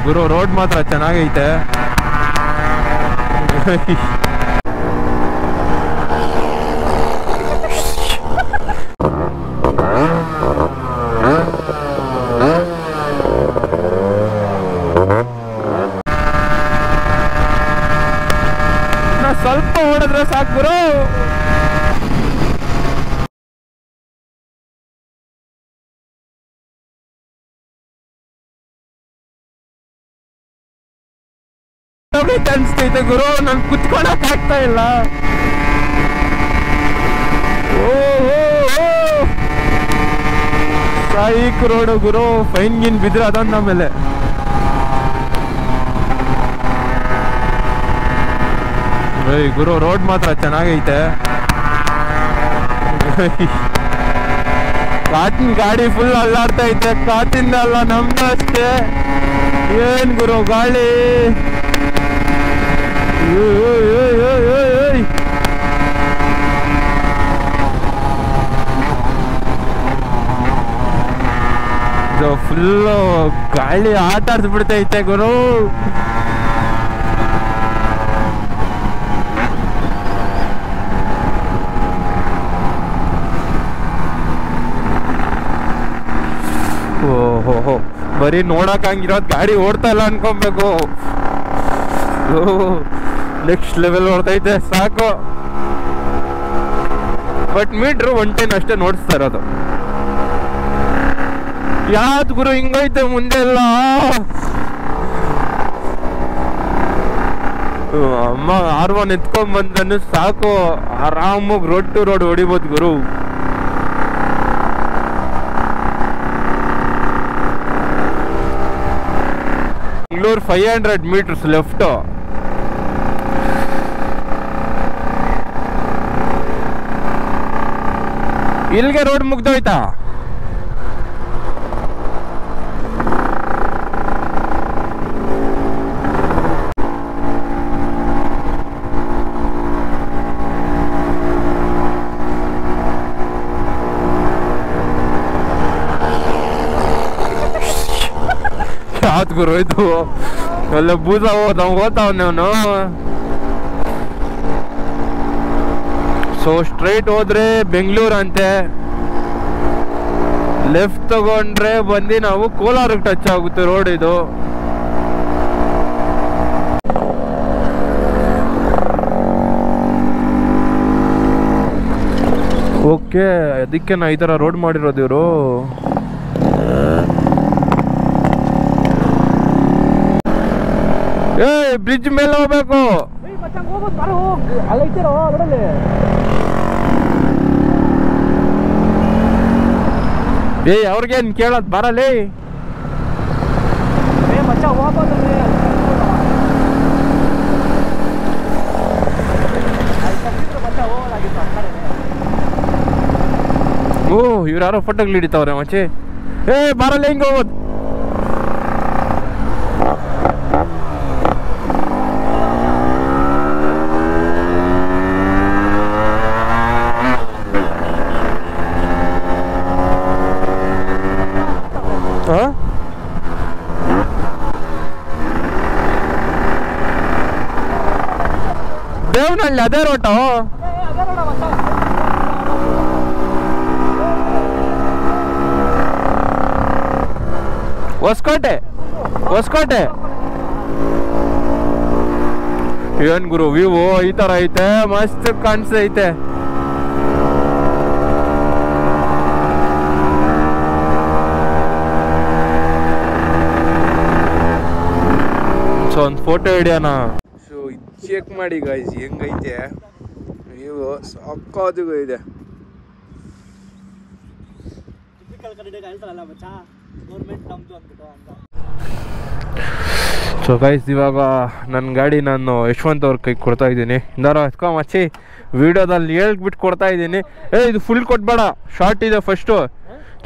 ಗುರು road ಮಾತ್ರ ಚೆನ್ನಾಗೈತೆ. ಸ್ವಲ್ಪ ಓಡಿದ್ರೆ ಸಾಕು ಗುರು. ಅನ್ಸ್ತೈತೆ ಗುರು, ನನ್ ಕುತ್ಕೊಳಕ್ ಆಗ್ತಾ ಇಲ್ಲ. ಸಾಯಿಕ್ ರೋಡ್ ಗುರು, ಫೈನ್ ಗಿನ್ ಬಿದ್ರೆ ಅದೊಂದು ಆಮೇಲೆ. ಗುರು ರೋಡ್ ಮಾತ್ರ ಚೆನ್ನಾಗೈತೆ. ಕಾಟಿನ ಗಾಡಿ ಫುಲ್ ಅಲ್ಲಾಡ್ತಾ ಐತೆ. ಕಾಟಿಂದ ಅಲ್ಲ, ನಮ್ದು ಅಷ್ಟೇ. ಏನ್ ಗುರು ಗಾಳಿ. ಫುಲ್ಲು ಗಾಳಿ ಆಟ ಆಡ್ಸ್ಬಿಡ್ತೈತೆ ಗುರು. ಓಹೋ, ಬರೀ ನೋಡಕ್ ಹಂಗಿರೋದ್ ಗಾಡಿ ಓಡ್ತಾ ಇಲ್ಲ ಅನ್ಕೊಬೇಕು. ನೆಕ್ಸ್ಟ್ ಲೆವೆಲ್ ಓಡ್ತೈತೆ ಸಾಕು. ಬಟ್ ಮೀಟ್ರು 110 ಅಷ್ಟೇ ನೋಡಿಸ್ತಾ ಇರೋದು. ಯಾವ್ದು ಗುರು ಹಿಂಗೈತೆ ಮುಂದೆ ಎಲ್ಲ. ಅಮ್ಮ R1 ಎತ್ಕೊಂಡ್ ಬಂದನ್ನು ಸಾಕು, ಆರಾಮಾಗಿ ರೋಡ್ ಟು ರೋಡ್ ಹೊಡಿಬೋದು ಗುರು. Bengaluru 500 metres left. ಇಲ್ಲಿಗೆ ರೋಡ್ ಮುಗ್ದೋಯ್ತಾ? ಯಾವ್ದು ಗುರು ಇದು? ಎಲ್ಲ ಬೂಸ ಓದ್ತಾವನು. ಸೊ ಸ್ಟ್ರೈಟ್ ಹೋದ್ರೆ ಬೆಂಗಳೂರು ಅಂತೆ, ಲೆಫ್ಟ್ ತಗೊಂಡ್ರೆ ಬಂದು ನಾವು ಕೋಲಾರಕ್ಕೆ ಟಚ್ ಆಗುತ್ತೆ ರೋಡ್ ಇದು. ಓಕೆ, ಅದಕ್ಕೆ ನಾ ಈ ಥರ ರೋಡ್ ಮಾಡಿರೋದು ಇವರು. ಬ್ರಿಡ್ಜ್ ಮೇಲೆ ಹೋಗ್ಬೇಕು. ಅವ್ರಿಗೇನ್ ಕೇಳೋದ್ ಬರಲಿ. ಓ, ಇವ್ರು ಯಾರೋ ಫೋಟೋಗಳು ಹಿಡಿತಾವ್ರೆ ಮಚ್ಚಿ. ಬರಲ್ಲ ಹಿಂಗ ಹೋಗೋದು. ದೇವನಹಳ್ಳಿ ಅದೇ ರೋಟು. ಹೊಸಕೋಟೆ ಏನ್ ಗುರು ವ್ಯೂ ಈ ತರ ಐತೆ, ಮಸ್ತ್ ಕಾಣಿಸ್ತೈತೆ. ಸೊ ಒಂದು ಫೋಟೋ ಹಿಡಿಯೋಣ. ಸೊ ಚೆಕ್ ಮಾಡಿ ಗೈಸ್ ಹೆಂಗೈತೆ ವ್ಯೂ, ಸಾಕಾದಿಗೂ ಇದೆ. ಸೊ ಗೈಸ್ ಇವಾಗ ನನ್ನ ಗಾಡಿ ನಾನು ಯಶವಂತ್ ಅವ್ರ ಕೈ ಕೊಡ್ತಾ ಇದ್ದೀನಿ. ಇಂದಾರ ಎತ್ಕೊ ಮಚ್ಚಿ, ವಿಡಿಯೋದಲ್ಲಿ ಹೇಳ್ಬಿಟ್ಟು ಕೊಡ್ತಾ ಇದ್ದೀನಿ. ಇದು ಫುಲ್ ಕೊಟ್ಬೇಡ, ಶಾರ್ಟ್ ಇದೆ. ಫಸ್ಟು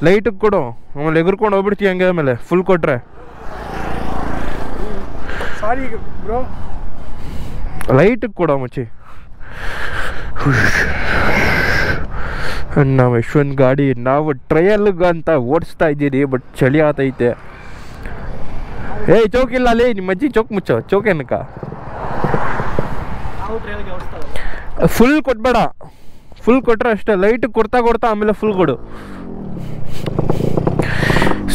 ಲೈಟಿಗೆ ಕೊಡು, ಆಮೇಲೆ ಎಗರ್ಕೊಂಡು ಹೋಗ್ಬಿಡ್ತೀವಿ ಹಂಗೆ. ಆಮೇಲೆ ಫುಲ್ ಕೊಟ್ರೆ ಸಾರಿ ಬ್ರೋ, ಲೈಟಿಗೆ ಕೊಡೋ ಮಚ್ಚಿ. ನಾವು ಯಶವಂತ್ ಗಾಡಿ ನಾವು ಟ್ರಯಲ್ಗಂತ ಓಡಿಸ್ತಾ ಇದ್ದೀರಿ, ಬಟ್ ಚಳಿ ಆತೈತೆ. ಏಯ್ ಚೌಕ್ ಇಲ್ಲ ಅಲ್ಲಿ, ನಿಮ್ಮ ಅಜ್ಜಿ ಚೌಕ್ ಮುಚ್ಚೋ. ಚೌಕ್ ಏನಕ್ಕ? ಫುಲ್ ಕೊಟ್ಬೇಡ, ಫುಲ್ ಕೊಟ್ರೆ ಅಷ್ಟೇ, ಲೈಟ್ ಕೊಡ್ತಾ ಕೊಡ್ತಾ ಆಮೇಲೆ ಫುಲ್ ಕೊಡು.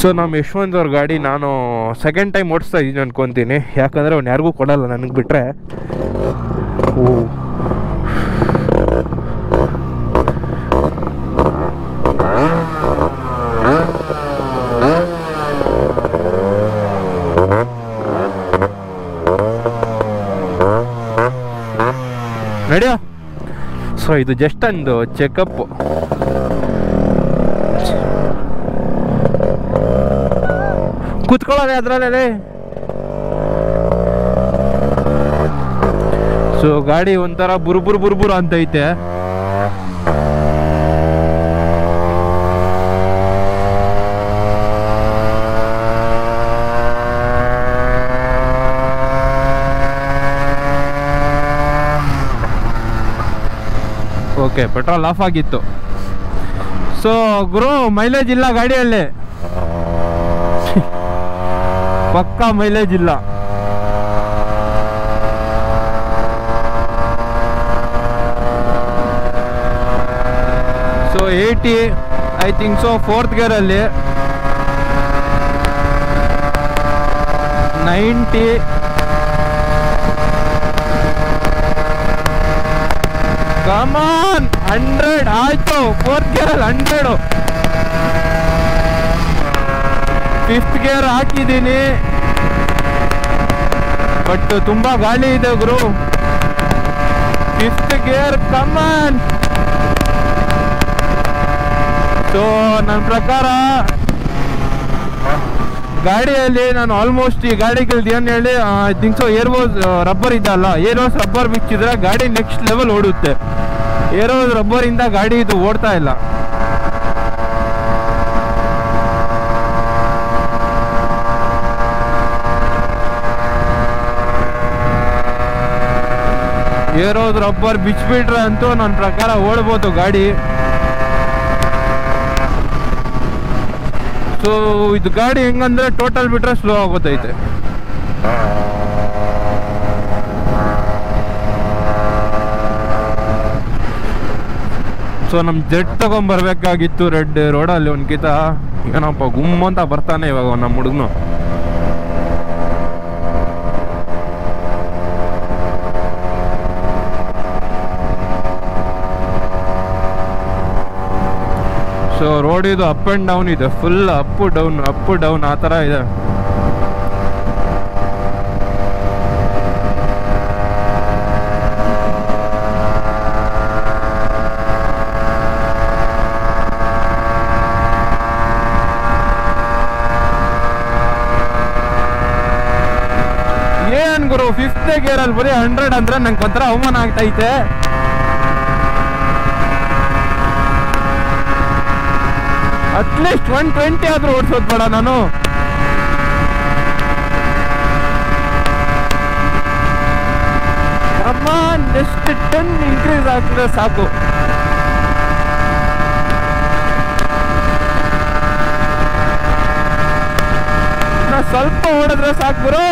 ಸೊ ನಮ್ಮ ಯಶವಂತ್ ಅವ್ರ ಗಾಡಿ ನಾನು ಸೆಕೆಂಡ್ ಟೈಮ್ ಓಡಿಸ್ತಾ ಇದ್ದೀನಿ ಅನ್ಕೊತೀನಿ, ಯಾಕಂದರೆ ಅವ್ನು ಯಾರಿಗೂ ಕೊಡಲ್ಲ ನನಗೆ ಬಿಟ್ಟರೆ. ಓ ನಡಿಯೋ. ಸೊ ಇದು ಜಸ್ಟ್ ಒಂದು ಚೆಕಪ್. ಕೂತ್ಕೊಳ್ಳೋದೆ ಅದರಲ್ಲೇ. ಸೊ ಗಾಡಿ ಒಂಥರ ಬುರ್ಬುರು ಅಂತೈತೆ. ಓಕೆ, ಪೆಟ್ರೋಲ್ ಆಫ್ ಆಗಿತ್ತು. ಸೊ ಗುರು ಮೈಲೇಜ್ ಇಲ್ಲ ಗಾಡಿಯಲ್ಲಿ, ಪಕ್ಕಾ ಮೈಲೇಜ್ ಇಲ್ಲ. So 80 I think so, 4th ಗೇರಲ್ಲಿ 90, ಕಮಾನ್ 100 ಆಯ್ತು. 4th ಗೇರಲ್ಲಿ 100, 5th ಗೇರ್ ಹಾಕಿದ್ದೀನಿ, ಬಟ್ ತುಂಬಾ ಗಾಳಿ ಇದೆ ಗುರು. 5th ಗೇರ್, ಕಮಾನ್. ಸೊ ನನ್ನ ಪ್ರಕಾರ ಗಾಡಿಯಲ್ಲಿ ನಾನು ಆಲ್ಮೋಸ್ಟ್ ಈ ಗಾಡಿಗಳ್ದು ಏನು ಹೇಳಿ ಐ ಥಿಂಕ್ ಸೊ ಏರ್ವೋಸ್ ರಬ್ಬರ್ ಇದಲ್ಲ, ಏರ್ವೋಸ್ ರಬ್ಬರ್ ಬಿಚ್ಚಿದ್ರೆ ಗಾಡಿ ನೆಕ್ಸ್ಟ್ ಲೆವೆಲ್ ಓಡುತ್ತೆ. ಏರ್ವೋಸ್ ರಬ್ಬರಿಂದ ಗಾಡಿ ಇದು ಓಡ್ತಾ ಇಲ್ಲ. ಏರೋದು ರಬ್ಬರ್ ಬಿಚ್ಚಿಬಿಟ್ರೆ ಅಂತೂ ನನ್ನ ಪ್ರಕಾರ ಓಡ್ಬೋದು ಗಾಡಿ. ಸೊ ಇದು ಗಾಡಿ ಹೆಂಗಂದ್ರೆ ಟೋಟಲ್ ಬಿಟ್ರೆ ಸ್ಲೋ ಆಗೋತೈತೆ. ಸೊ ನಮ್ಮ ಜೆಟ್ ತಗೊಂಬರ್ಬೇಕಾಗಿತ್ತು ರೆಡ್ ರೋಡಲ್ಲಿ. ಒಂದ್ಕಿತ ಏನಪ್ಪ ಗುಮ್ಮ ಅಂತ ಬರ್ತಾನೆ ಇವಾಗ ನಮ್ಮ ಹುಡುಗನು. ಸೊ ರೋಡ್ ಇದು ಅಪ್ ಆ್ಯಂಡ್ ಡೌನ್ ಇದೆ, ಫುಲ್ ಅಪ್ ಡೌನ್ ಆ ಥರ ಇದೆ. ಏನ್ ಗುರು 5th ಗೇರಲ್ಲಿ ಬರೀ 100 ಅಂದ್ರೆ ನಂಗೆ ಒಂಥರ ಅವಮಾನ ಆಗ್ತೈತೆ. ಅಟ್ಲೀಸ್ಟ್ 120 ಆದ್ರೂ ಓಡಿಸೋದು ಬೇಡ ನಾನು. ಜಸ್ಟ್ 10 ಇನ್ಕ್ರೀಸ್ ಆಗ್ತದೆ ಸಾಕು. ನಾ ಸ್ವಲ್ಪ ಓಡಿದ್ರೆ ಸಾಕು ಗುರು.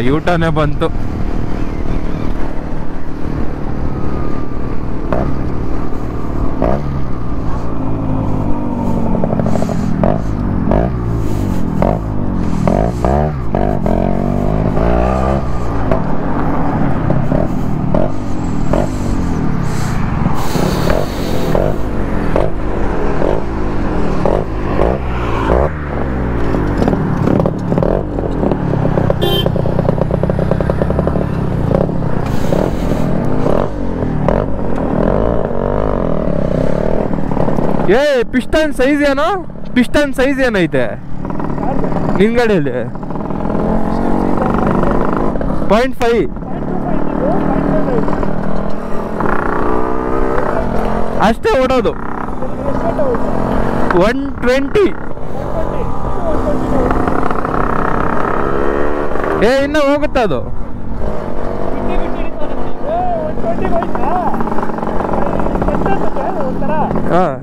ಯೂಟರ್ನೇ ಬಂತು. ಏ ಪಿಸ್ಟನ್ ಸೈಜ್ ಏನೋ, ಪಿಸ್ಟನ್ ಸೈಜ್ ಏನೈತೆ ನಿನ್ ಗಾಡಿಯಲ್ಲಿ? 0.5 ಅಷ್ಟೇ ಓಡೋದು. 120 ಇನ್ನ ಹೋಗುತ್ತೆ ಅದು. ಹಾಂ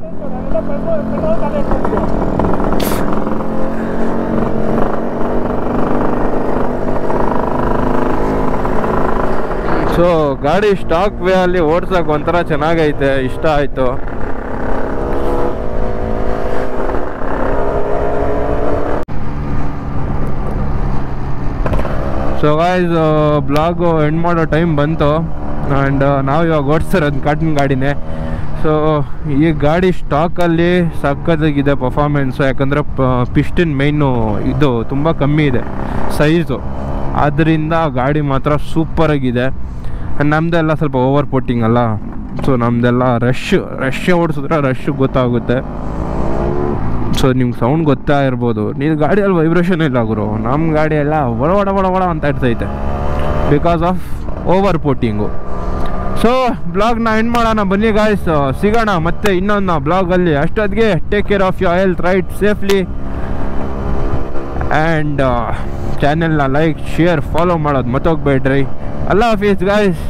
ಸೊ ಗಾಡಿ ಸ್ಟಾಕ್ ವೇ ಅಲ್ಲಿ ಓಡ್ಸಕ್ಕೆ ಒಂಥರ ಚೆನ್ನಾಗೈತೆ, ಇಷ್ಟ ಆಯಿತು. ಸೊ ಗಾಯ್ಸ್ ಬ್ಲಾಗು ಎಂಡ್ ಮಾಡೋ ಟೈಮ್ ಬಂತು ಆ್ಯಂಡ್ ನಾವು ಇವಾಗ ಓಡಿಸ್ತಿರೋದು ಕಾಟನ್ ಗಾಡಿನೇ. ಸೊ ಈ ಗಾಡಿ ಸ್ಟಾಕಲ್ಲಿ ಸಕ್ಕತ್ತಾಗಿದೆ ಪರ್ಫಾರ್ಮೆನ್ಸು, ಯಾಕಂದರೆ ಪಿಸ್ಟನ್ ಮೈನು ಇದು ತುಂಬ ಕಮ್ಮಿ ಇದೆ ಸೈಜು, ಆದ್ದರಿಂದ ಗಾಡಿ ಮಾತ್ರ ಸೂಪರಾಗಿದೆ. ನಮ್ಮದೆಲ್ಲ ಸ್ವಲ್ಪ ಓವರ್ ಪೋಟಿಂಗ್ ಅಲ್ಲ, ಸೊ ನಮ್ಮದೆಲ್ಲ ರಶ್ ಓಡಿಸಿದ್ರೆ ರಶ್ ಗೊತ್ತಾಗುತ್ತೆ. ಸೊ ನಿಮ್ಗೆ ಸೌಂಡ್ ಗೊತ್ತಾ ಇರ್ಬೋದು, ನೀವು ಗಾಡಿಯಲ್ಲಿ ವೈಬ್ರೇಷನ್ ಇಲ್ಲ ಗುರು, ನಮ್ಮ ಗಾಡಿ ಎಲ್ಲ ಒಡ ಅಂತ ಇರ್ತೈತೆ ಬಿಕಾಸ್ ಆಫ್ ಓವರ್ ಪೋಟಿಂಗು. ಸೊ ಬ್ಲಾಗ್ನ ಎಂಡ್ ಮಾಡೋಣ ಬನ್ನಿ ಗಾಯ್ಸ್, ಸಿಗೋಣ ಮತ್ತೆ ಇನ್ನೊಂದು ಬ್ಲಾಗಲ್ಲಿ. ಅಷ್ಟೊತ್ತಿಗೆ take care of your health, ride safely and ಚಾನೆಲ್ನ ಲೈಕ್ ಶೇರ್ ಫಾಲೋ ಮಾಡೋದು ಮತ್ತೋಗ್ಬೇಡ್ರಿ. ಅಲ್ಲಾ ಹಾಫೀಸ್ ಗಾಯ್ಸ್.